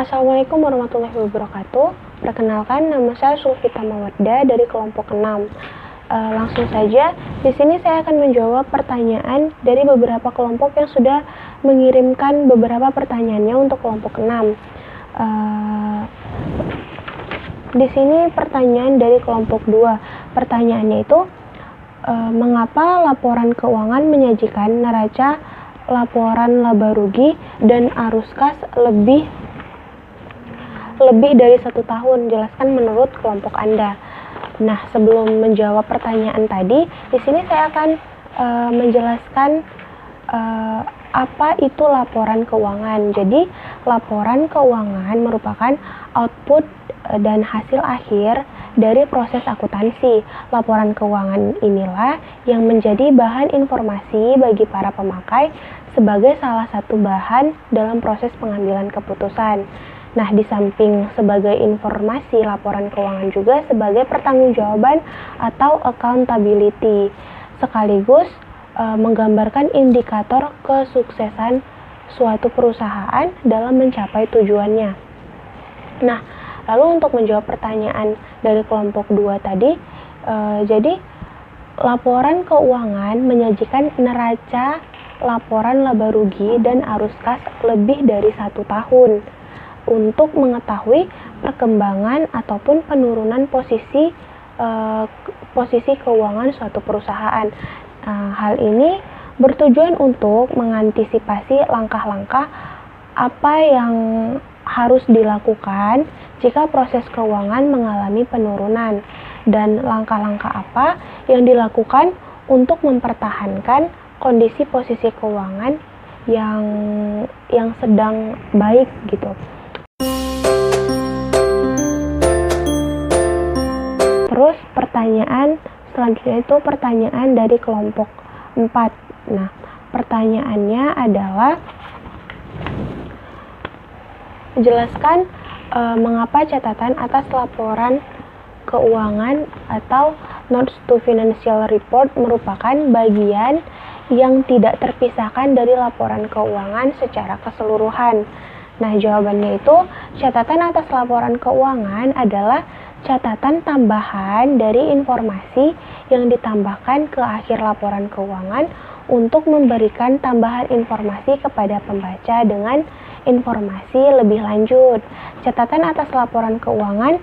Assalamualaikum warahmatullahi wabarakatuh. Perkenalkan, nama saya Sulfita Mawadda dari kelompok 6. Langsung saja, di sini saya akan menjawab pertanyaan dari beberapa kelompok yang sudah mengirimkan beberapa pertanyaannya untuk kelompok 6. Di sini pertanyaan dari kelompok 2. Pertanyaannya itu, mengapa laporan keuangan menyajikan neraca laporan laba rugi dan arus kas lebih dari 1 tahun? Jelaskan menurut kelompok Anda. Nah, sebelum menjawab pertanyaan tadi, di sini saya akan menjelaskan apa itu laporan keuangan. Jadi, laporan keuangan merupakan output dan hasil akhir dari proses akuntansi. Laporan keuangan inilah yang menjadi bahan informasi bagi para pemakai sebagai salah satu bahan dalam proses pengambilan keputusan. Nah, di samping sebagai informasi, laporan keuangan juga sebagai pertanggungjawaban atau accountability, sekaligus menggambarkan indikator kesuksesan suatu perusahaan dalam mencapai tujuannya. Nah, lalu untuk menjawab pertanyaan dari kelompok 2 tadi, jadi laporan keuangan menyajikan neraca laporan laba rugi dan arus kas lebih dari 1 tahun untuk mengetahui perkembangan ataupun penurunan posisi keuangan suatu perusahaan. Hal ini bertujuan untuk mengantisipasi langkah-langkah apa yang harus dilakukan jika proses keuangan mengalami penurunan, dan langkah-langkah apa yang dilakukan untuk mempertahankan kondisi posisi keuangan yang sedang baik gitu. Terus pertanyaan selanjutnya itu pertanyaan dari kelompok 4. Nah, pertanyaannya adalah, jelaskan mengapa catatan atas laporan keuangan atau Notes to Financial Report merupakan bagian yang tidak terpisahkan dari laporan keuangan secara keseluruhan. Nah, jawabannya itu, catatan atas laporan keuangan adalah catatan tambahan dari informasi yang ditambahkan ke akhir laporan keuangan untuk memberikan tambahan informasi kepada pembaca dengan informasi lebih lanjut. Catatan atas laporan keuangan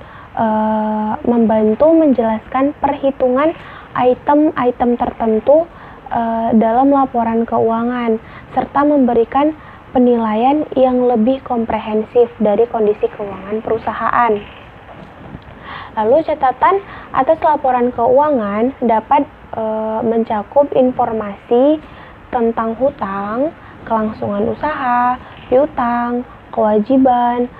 membantu menjelaskan perhitungan item-item tertentu dalam laporan keuangan, serta memberikan penilaian yang lebih komprehensif dari kondisi keuangan perusahaan. Lalu, catatan atas laporan keuangan dapat mencakup informasi tentang hutang, kelangsungan usaha, piutang, kewajiban,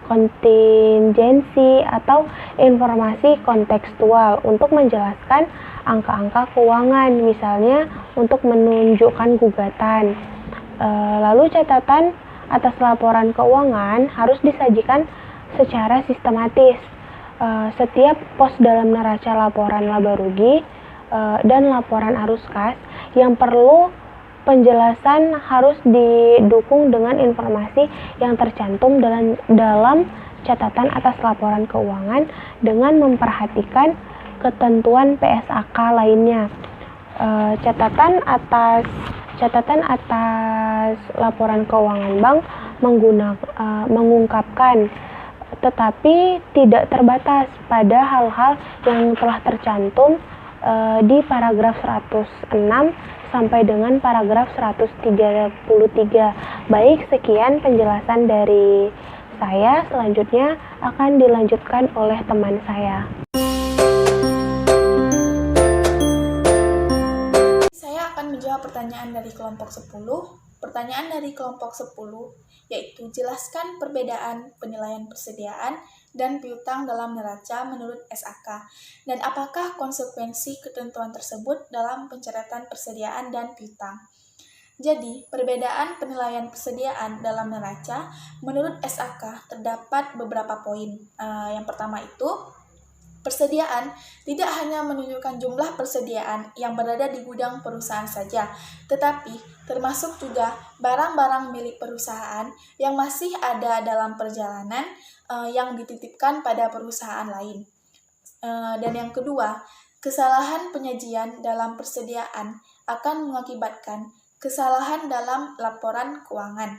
kontingensi, atau informasi kontekstual untuk menjelaskan angka-angka keuangan, misalnya untuk menunjukkan gugatan. Lalu, catatan atas laporan keuangan harus disajikan secara sistematis. Setiap pos dalam neraca laporan laba rugi dan laporan arus kas yang perlu penjelasan harus didukung dengan informasi yang tercantum dalam catatan atas laporan keuangan dengan memperhatikan ketentuan PSAK lainnya. Catatan atas laporan keuangan bank mengungkapkan tetapi tidak terbatas pada hal-hal yang telah tercantum di paragraf 106 sampai dengan paragraf 133. Baik, sekian penjelasan dari saya. Selanjutnya akan dilanjutkan oleh teman saya. Saya akan menjawab pertanyaan dari kelompok 10. Pertanyaan dari kelompok 10 yaitu, jelaskan perbedaan penilaian persediaan dan piutang dalam neraca menurut SAK, dan apakah konsekuensi ketentuan tersebut dalam pencoretan persediaan dan piutang. Jadi, perbedaan penilaian persediaan dalam neraca menurut SAK terdapat beberapa poin. Yang pertama itu, Persediaan tidak hanya menunjukkan jumlah persediaan yang berada di gudang perusahaan saja, tetapi termasuk juga barang-barang milik perusahaan yang masih ada dalam perjalanan yang dititipkan pada perusahaan lain. Dan yang kedua, kesalahan penyajian dalam persediaan akan mengakibatkan kesalahan dalam laporan keuangan.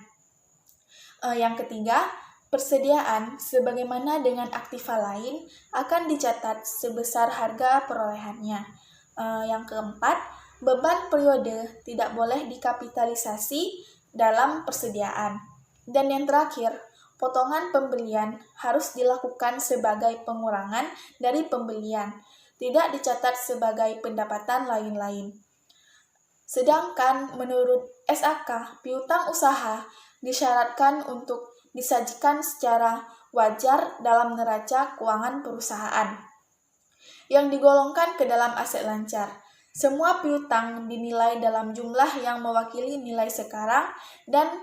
Yang ketiga, persediaan sebagaimana dengan aktiva lain akan dicatat sebesar harga perolehannya. Yang keempat, beban periode tidak boleh dikapitalisasi dalam persediaan. Dan yang terakhir, potongan pembelian harus dilakukan sebagai pengurangan dari pembelian, tidak dicatat sebagai pendapatan lain-lain. Sedangkan menurut SAK, piutang usaha disyaratkan untuk disajikan secara wajar dalam neraca keuangan perusahaan yang digolongkan ke dalam aset lancar. Semua piutang dinilai dalam jumlah yang mewakili nilai sekarang dan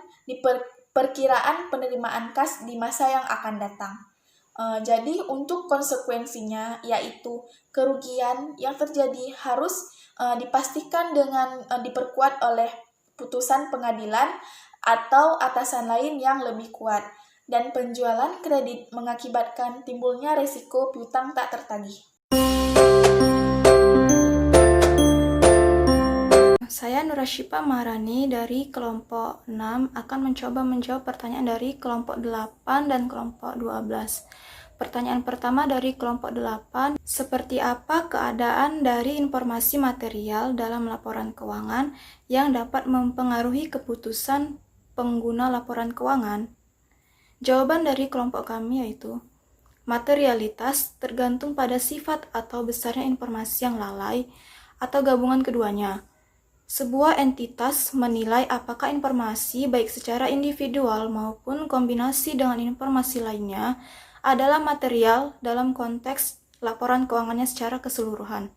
perkiraan penerimaan kas di masa yang akan datang. Jadi untuk konsekuensinya yaitu kerugian yang terjadi harus dipastikan dengan diperkuat oleh putusan pengadilan atau atasan lain yang lebih kuat, dan penjualan kredit mengakibatkan timbulnya resiko piutang tak tertagih. Saya Nurashifa Maharani dari kelompok 6 akan mencoba menjawab pertanyaan dari kelompok 8 dan kelompok 12. Pertanyaan pertama dari kelompok 8, seperti apa keadaan dari informasi material dalam laporan keuangan yang dapat mempengaruhi keputusan pengguna laporan keuangan? Jawaban dari kelompok kami yaitu, materialitas tergantung pada sifat atau besarnya informasi yang lalai atau gabungan keduanya. Sebuah entitas menilai apakah informasi baik secara individual maupun kombinasi dengan informasi lainnya adalah material dalam konteks laporan keuangannya secara keseluruhan.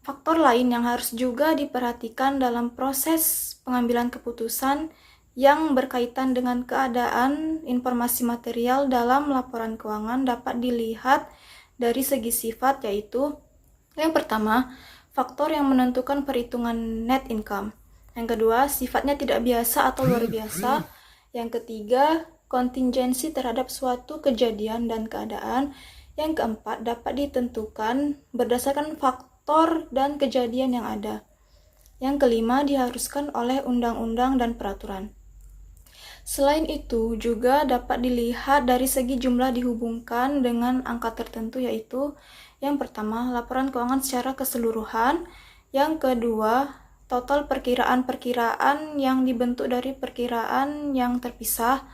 Faktor lain yang harus juga diperhatikan dalam proses pengambilan keputusan yang berkaitan dengan keadaan informasi material dalam laporan keuangan dapat dilihat dari segi sifat, yaitu yang pertama, faktor yang menentukan perhitungan net income. Yang kedua, sifatnya tidak biasa atau luar biasa. Yang ketiga, kontingensi terhadap suatu kejadian dan keadaan. Yang keempat, dapat ditentukan berdasarkan faktor dan kejadian yang ada. Yang kelima, diharuskan oleh undang-undang dan peraturan. Selain itu, juga dapat dilihat dari segi jumlah dihubungkan dengan angka tertentu, yaitu yang pertama, laporan keuangan secara keseluruhan. Yang kedua, total perkiraan-perkiraan yang dibentuk dari perkiraan yang terpisah.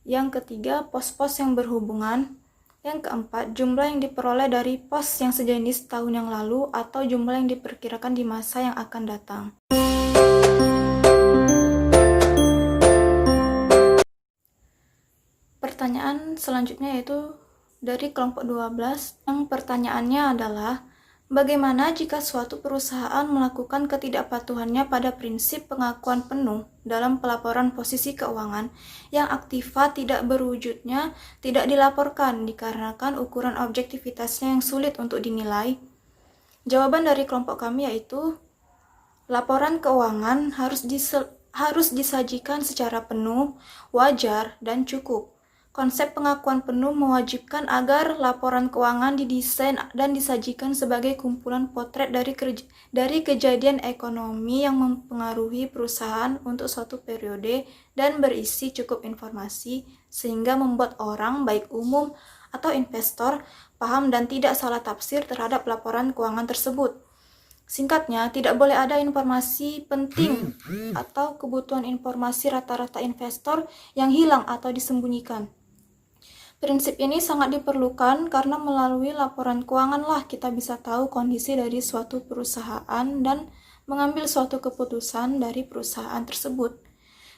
Yang ketiga, pos-pos yang berhubungan. Yang keempat, jumlah yang diperoleh dari pos yang sejenis tahun yang lalu atau jumlah yang diperkirakan di masa yang akan datang. Pertanyaan selanjutnya yaitu dari kelompok 12, yang pertanyaannya adalah, bagaimana jika suatu perusahaan melakukan ketidakpatuhannya pada prinsip pengakuan penuh dalam pelaporan posisi keuangan yang aktiva tidak berwujudnya tidak dilaporkan dikarenakan ukuran objektivitasnya yang sulit untuk dinilai? Jawaban dari kelompok kami yaitu, laporan keuangan harus disajikan secara penuh, wajar, dan cukup. Konsep pengakuan penuh mewajibkan agar laporan keuangan didesain dan disajikan sebagai kumpulan potret dari kejadian ekonomi yang mempengaruhi perusahaan untuk suatu periode dan berisi cukup informasi sehingga membuat orang, baik umum atau investor, paham dan tidak salah tafsir terhadap laporan keuangan tersebut. Singkatnya, tidak boleh ada informasi penting atau kebutuhan informasi rata-rata investor yang hilang atau disembunyikan. Prinsip ini sangat diperlukan karena melalui laporan keuanganlah kita bisa tahu kondisi dari suatu perusahaan dan mengambil suatu keputusan dari perusahaan tersebut.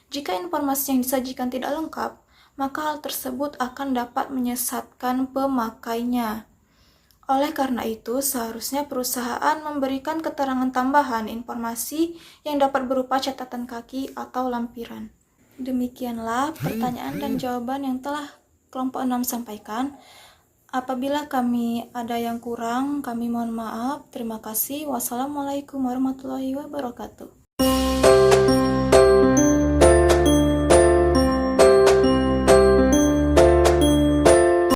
Jika informasi yang disajikan tidak lengkap, maka hal tersebut akan dapat menyesatkan pemakainya. Oleh karena itu, seharusnya perusahaan memberikan keterangan tambahan informasi yang dapat berupa catatan kaki atau lampiran. Demikianlah pertanyaan dan jawaban yang telah kelompok 6 sampaikan. Apabila kami ada yang kurang, kami mohon maaf. Terima kasih. Wassalamualaikum warahmatullahi wabarakatuh.